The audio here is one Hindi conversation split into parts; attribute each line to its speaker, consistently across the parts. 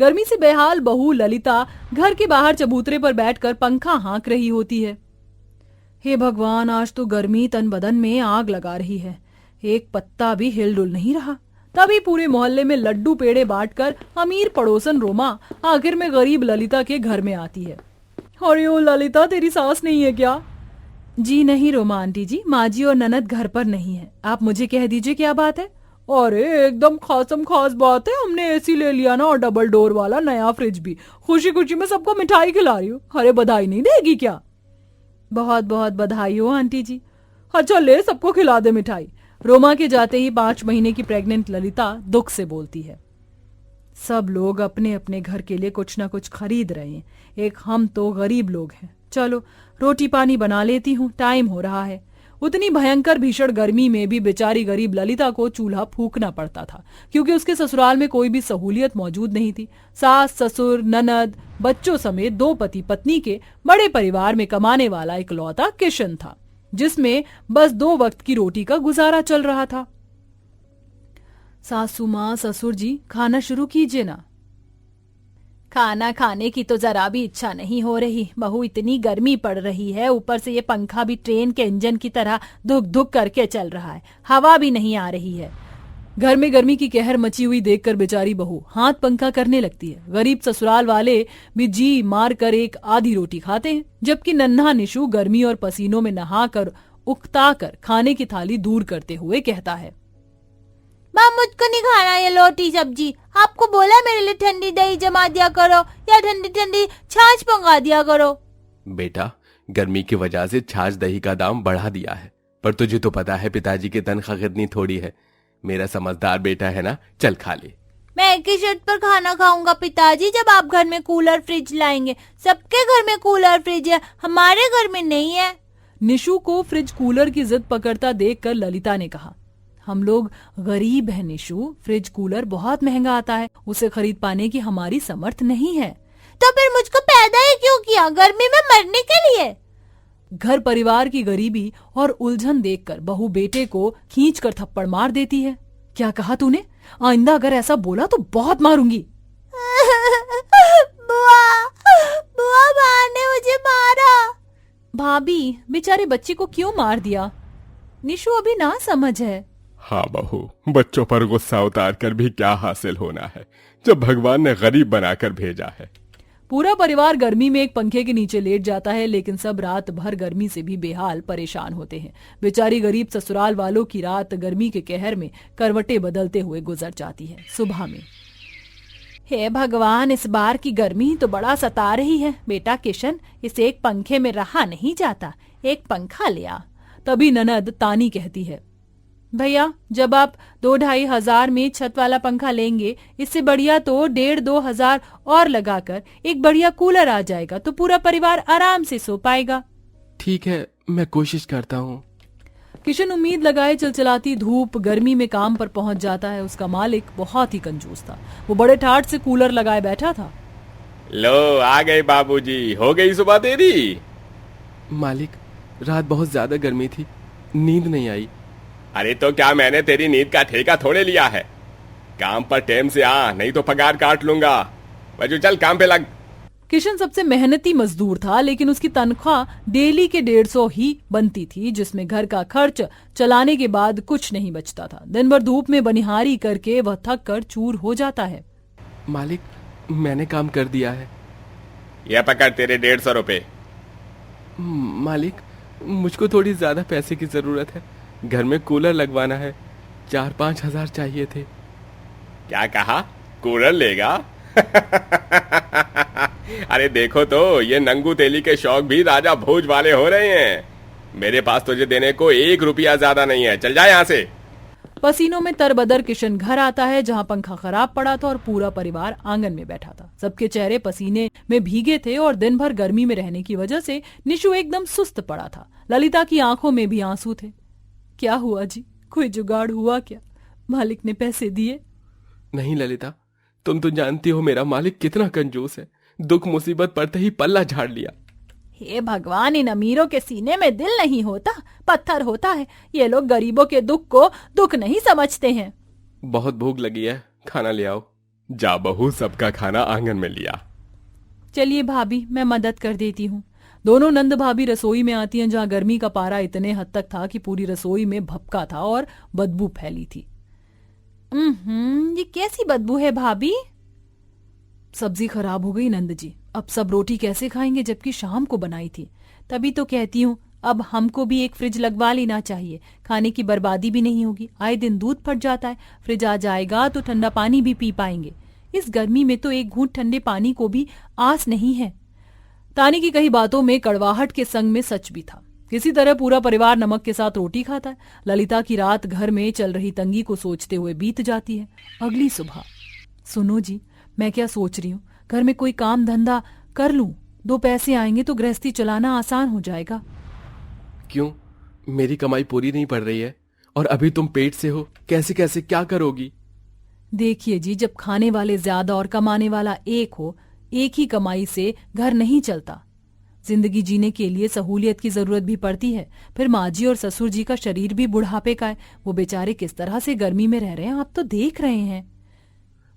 Speaker 1: गर्मी से बेहाल बहू ललिता घर के बाहर चबूतरे पर बैठकर पंखा हाँक रही होती है। हे भगवान, आज तो गर्मी तन बदन में आग लगा रही है। एक पत्ता भी हिलडुल नहीं रहा। तभी पूरे मोहल्ले में लड्डू पेड़े बांटकर अमीर पड़ोसन रोमा आखिर में गरीब ललिता के घर में आती है। अरे ओ ललिता, तेरी सास नहीं है क्या? जी नहीं रोमा आंटी जी, माँ जी और ननद घर पर नहीं है। आप मुझे कह दीजिए क्या बात है। अरे एकदम खासम खास बात है, हमने एसी ले लिया ना, और डबल डोर वाला नया फ्रिज भी। खुशी खुशी में सबको मिठाई खिला रही हूँ। अरे बधाई नहीं देगी क्या? बहुत बहुत बधाई हो आंटी जी। अच्छा ले, सबको खिला दे मिठाई। रोमा के जाते ही 5 महीने की प्रेग्नेंट ललिता दुख से बोलती है। सब लोग अपने अपने घर के लिए कुछ ना कुछ खरीद रहे हैं, एक हम तो गरीब लोग हैं। चलो रोटी पानी बना लेती हूँ, टाइम हो रहा है। उतनी भयंकर भीषण गर्मी में भी बेचारी गरीब ललिता को चूल्हा फूंकना पड़ता था, क्योंकि उसके ससुराल में कोई भी सहूलियत मौजूद नहीं थी। सास ससुर ननद बच्चों समेत 2 पति पत्नी के बड़े परिवार में कमाने वाला इकलौता किशन था, जिसमें बस 2 वक्त की रोटी का गुजारा चल रहा था। सासू माँ, ससुर जी, खाना शुरू कीजिए ना। खाना खाने की तो जरा भी इच्छा नहीं हो रही बहू, इतनी गर्मी पड़ रही है, ऊपर से ये पंखा भी ट्रेन के इंजन की तरह धुक धुक करके चल रहा है, हवा भी नहीं आ रही है। घर में गर्मी की कहर मची हुई देखकर बेचारी बहू हाथ पंखा करने लगती है। गरीब ससुराल वाले भी जी मार कर एक आधी रोटी खाते हैं, जबकि नन्हा निशु गर्मी और पसीनों में नहाकर उकता कर खाने की थाली दूर करते हुए कहता है,
Speaker 2: माँ मुझको नहीं खाना ये रोटी सब्जी। आपको बोला मेरे लिए ठंडी दही जमा दिया करो या ठंडी ठंडी छाछ मंगा दिया करो।
Speaker 3: बेटा, गर्मी की वजह से छाछ दही का दाम बढ़ा दिया है, पर तुझे तो पता है पिताजी की तनख्वाह कितनी थोड़ी है। मेरा समझदार बेटा है ना, चल खा ले।
Speaker 2: मैं एक ही शर्त पर खाना खाऊंगा पिताजी, जब आप घर में कूलर फ्रिज लाएंगे। सबके घर में कूलर फ्रिज है, हमारे घर में नहीं है।
Speaker 1: निशु को फ्रिज कूलर की जिद पकड़ता देखकर ललिता ने कहा, हम लोग गरीब हैं निशु, फ्रिज कूलर बहुत महंगा आता है, उसे खरीद पाने की हमारी समर्थ नहीं है।
Speaker 2: तो फिर मुझको पैदा ही क्यों किया, गर्मी में मरने के लिए?
Speaker 1: घर परिवार की गरीबी और उलझन देखकर बहू बेटे को खींचकर थप्पड़ मार देती है। क्या कहा तूने? आइंदा अगर ऐसा बोला तो बहुत मारूंगी।
Speaker 2: बुआ, बुआ माँ ने मुझे मारा।
Speaker 1: भाभी, बेचारे बच्चे को क्यों मार दिया? निशु अभी ना समझ है।
Speaker 3: हाँ बहू, बच्चों पर गुस्सा उतार कर भी क्या हासिल होना है, जब भगवान ने गरीब बनाकर भेजा है।
Speaker 1: पूरा परिवार गर्मी में एक पंखे के नीचे लेट जाता है, लेकिन सब रात भर गर्मी से भी बेहाल परेशान होते हैं। बेचारी गरीब ससुराल वालों की रात गर्मी के कहर में करवटें बदलते हुए गुजर जाती है। सुबह में, हे भगवान, इस बार की गर्मी तो बड़ा सता रही है। बेटा किशन, इस एक पंखे में रहा नहीं जाता, एक पंखा ले आ। तभी ननद तानी कहती है, भैया जब आप 2-2.5 हजार में छत वाला पंखा लेंगे, इससे बढ़िया तो 1.5-2 हजार और लगाकर एक बढ़िया कूलर आ जाएगा, तो पूरा परिवार आराम से सो पाएगा।
Speaker 3: ठीक है, मैं कोशिश करता हूँ।
Speaker 1: किशन उम्मीद लगाए चिलचिलाती धूप गर्मी में काम पर पहुंच जाता है। उसका मालिक बहुत ही कंजूस था, वो बड़े ठाठ से कूलर लगाए बैठा था।
Speaker 4: लो आ गए बाबूजी, हो गई सुबह तेरी?
Speaker 3: मालिक, रात बहुत ज्यादा गर्मी थी, नींद नहीं आई।
Speaker 4: अरे तो क्या मैंने तेरी नींद का ठेका थोड़े लिया है? काम पर टाइम से आ, नहीं तो पगार काट लूंगा। बजू चल काम पे लग।
Speaker 1: किशन सबसे मेहनती मजदूर था, लेकिन उसकी तनख्वाह डेली के 150 ही बनती थी, जिसमें घर का खर्च चलाने के बाद कुछ नहीं बचता था। दिन भर धूप में बनिहारी करके वह थक कर चूर हो जाता है।
Speaker 3: मालिक, मैंने काम कर दिया है।
Speaker 4: यह पकड़ तेरे 150 रुपए।
Speaker 3: मालिक, मुझको थोड़ी ज्यादा पैसे की जरूरत है, घर में कूलर लगवाना है, 4-5 हजार चाहिए थे।
Speaker 4: क्या कहा? कूलर लेगा? अरे देखो तो, ये नंगू तेली के शौक भी राजा भोज वाले हो रहे हैं। मेरे पास तुझे देने को 1 रुपया ज्यादा नहीं है, चल जा यहाँ से।
Speaker 1: पसीनों में तरबदर किशन घर आता है, जहाँ पंखा खराब पड़ा था और पूरा परिवार आंगन में बैठा था। सबके चेहरे पसीने में भीगे थे और दिन भर गर्मी में रहने की वजह से निशु एकदम सुस्त पड़ा था। ललिता की आंखों में भी आंसू थे। क्या हुआ जी, कोई जुगाड़ हुआ क्या? मालिक ने पैसे दिए?
Speaker 3: नहीं ललिता, तुम तो जानती हो मेरा मालिक कितना कंजूस है, दुख मुसीबत पड़ते ही पल्ला झाड़ लिया।
Speaker 2: हे भगवान, इन अमीरों के सीने में दिल नहीं होता, पत्थर होता है। ये लोग गरीबों के दुख को दुख नहीं समझते हैं।
Speaker 3: बहुत भूख लगी है, खाना ले आओ।
Speaker 4: जा बहू, सबका खाना आंगन में लिया।
Speaker 1: चलिए भाभी, मैं मदद कर देती हूँ। दोनों नंद भाभी रसोई में आती हैं, जहाँ गर्मी का पारा इतने हद तक था कि पूरी रसोई में भपका था और बदबू फैली थी।
Speaker 2: ये कैसी बदबू है भाभी?
Speaker 1: सब्जी खराब हो गई नंद जी, अब सब रोटी कैसे खाएंगे जबकि शाम को बनाई थी। तभी तो कहती हूँ अब हमको भी एक फ्रिज लगवा लेना चाहिए, खाने की बर्बादी भी नहीं होगी। आए दिन दूध फट जाता है, फ्रिज आ जाएगा तो ठंडा पानी भी पी पाएंगे। इस गर्मी में तो एक घूंट ठंडे पानी को भी आस नहीं है। तानी की कई बातों में कड़वाहट के संग में सच भी था। किसी तरह पूरा परिवार नमक के साथ रोटी खाता है। ललिता की रात घर में चल रही तंगी को सोचते हुए बीत जाती है। अगली सुबह, सुनो जी, मैं क्या सोच रही हूँ, घर में कोई काम धंधा कर लूं, 2 पैसे आएंगे तो गृहस्थी चलाना आसान हो जाएगा।
Speaker 3: क्यों, मेरी कमाई पूरी नहीं पड़ रही है? और अभी तुम पेट से हो, कैसे कैसे क्या करोगी?
Speaker 1: देखिए जी, जब खाने वाले ज्यादा और कमाने वाला एक हो, एक ही कमाई से घर नहीं चलता। जिंदगी जीने के लिए सहूलियत की जरूरत भी पड़ती है। फिर माँ जी और ससुर जी का शरीर भी बुढ़ापे का है, वो बेचारे किस तरह से गर्मी में रह रहे हैं, आप तो देख रहे हैं।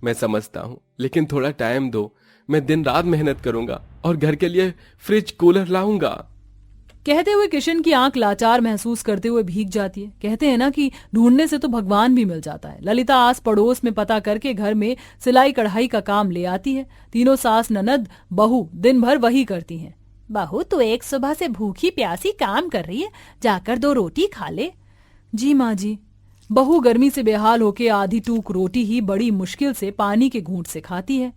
Speaker 3: मैं समझता हूँ, लेकिन थोड़ा टाइम दो, मैं दिन रात मेहनत करूंगा और घर के लिए फ्रिज कूलर लाऊंगा।
Speaker 1: कहते हुए किशन की आंख लाचार महसूस करते हुए भीग जाती है। कहते हैं ना कि ढूंढने से तो भगवान भी मिल जाता है। ललिता आस पड़ोस में पता करके घर में सिलाई कढ़ाई का काम ले आती है। तीनों सास ननद बहू दिन भर वही करती हैं।
Speaker 2: बहू, तू एक सुबह से भूखी प्यासी काम कर रही है, जाकर 2 रोटी खा ले।
Speaker 1: जी माँ जी। बहू गर्मी से बेहाल होके आधी टूक रोटी ही बड़ी मुश्किल से पानी के घूंट से खाती है।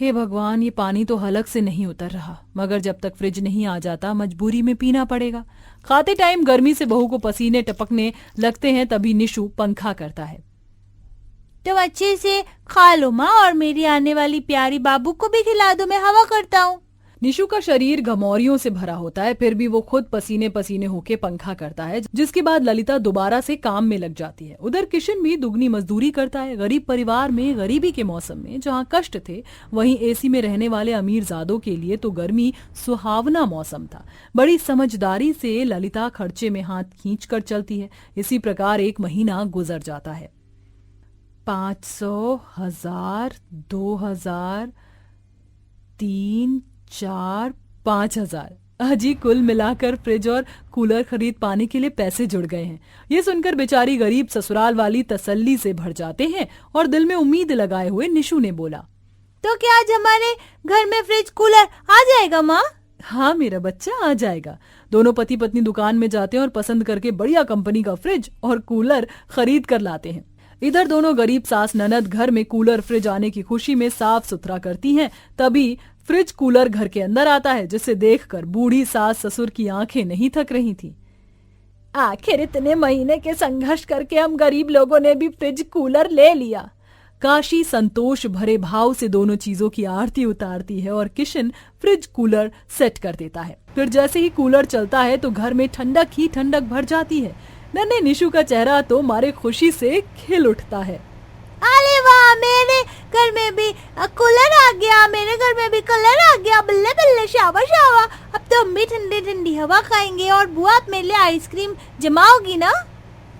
Speaker 1: हे भगवान, ये पानी तो हलक से नहीं उतर रहा, मगर जब तक फ्रिज नहीं आ जाता मजबूरी में पीना पड़ेगा। खाते टाइम गर्मी से बहू को पसीने टपकने लगते हैं, तभी निशु पंखा करता है।
Speaker 2: तो अच्छे से खा लो माँ, और मेरी आने वाली प्यारी बाबू को भी खिला दो, मैं हवा करता हूँ।
Speaker 1: निशु का शरीर घमौरियों से भरा होता है, फिर भी वो खुद पसीने पसीने होके पंखा करता है, जिसके बाद ललिता दोबारा से काम में लग जाती है। उधर किशन भी दुगनी मजदूरी करता है। गरीब परिवार में गरीबी के मौसम में जहाँ कष्ट थे, वहीं एसी में रहने वाले अमीरजादों के लिए तो गर्मी सुहावना मौसम था। बड़ी समझदारी से ललिता खर्चे में हाथ खींच कर चलती है। इसी प्रकार 1 महीना गुजर जाता है। 500, 1000, 2000, 3, 4, 5000, अजी कुल मिलाकर फ्रिज और कूलर खरीद पाने के लिए पैसे जुड़ गए हैं। ये सुनकर बेचारी गरीब ससुराल वाली तसल्ली से भर जाते हैं और दिल में उम्मीद लगाए हुए निशु ने बोला,
Speaker 2: तो क्या आज हमारे घर में फ्रिज कूलर आ जाएगा माँ?
Speaker 1: हाँ मेरा बच्चा, आ जाएगा। दोनों पति पत्नी दुकान में जाते हैं और पसंद करके बढ़िया कंपनी का फ्रिज और कूलर खरीद कर लाते हैं। इधर दोनों गरीब सास ननद घर में कूलर फ्रिज आने की खुशी में साफ सुथरा करती हैं। तभी फ्रिज कूलर घर के अंदर आता है, जिसे देखकर बूढ़ी सास ससुर की आंखें नहीं थक रही थी।
Speaker 2: आखिर इतने महीने के संघर्ष करके हम गरीब लोगों ने भी फ्रिज कूलर ले लिया।
Speaker 1: काशी संतोष भरे भाव से दोनों चीजों की आरती उतारती है और किशन फ्रिज कूलर सेट कर देता है। फिर जैसे ही कूलर चलता है तो घर में ठंडक ही ठंडक भर जाती है। नन्हे निशु का चेहरा तो मारे खुशी से खिल उठता है।
Speaker 2: अरे वाह, मेरे घर में भी कूलर आ गया, मेरे घर में भी कूलर आ गया, बल्ले बल्ले, शावा शावा। अब तो हम भी ठंडी ठंडी हवा खाएंगे। और बुआ, आप मेरे लिए आइसक्रीम जमाओगी ना?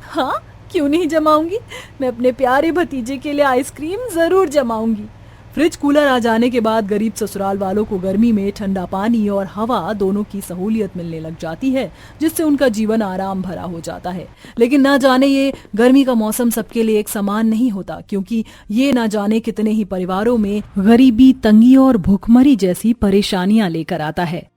Speaker 1: हाँ, क्यों नहीं जमाऊंगी, मैं अपने प्यारे भतीजे के लिए आइसक्रीम जरूर जमाऊंगी। फ्रिज कूलर आ जाने के बाद गरीब ससुराल वालों को गर्मी में ठंडा पानी और हवा दोनों की सहूलियत मिलने लग जाती है, जिससे उनका जीवन आराम भरा हो जाता है। लेकिन ना जाने ये गर्मी का मौसम सबके लिए एक समान नहीं होता, क्योंकि ये ना जाने कितने ही परिवारों में गरीबी, तंगी और भूखमरी जैसी परेशानियां लेकर आता है।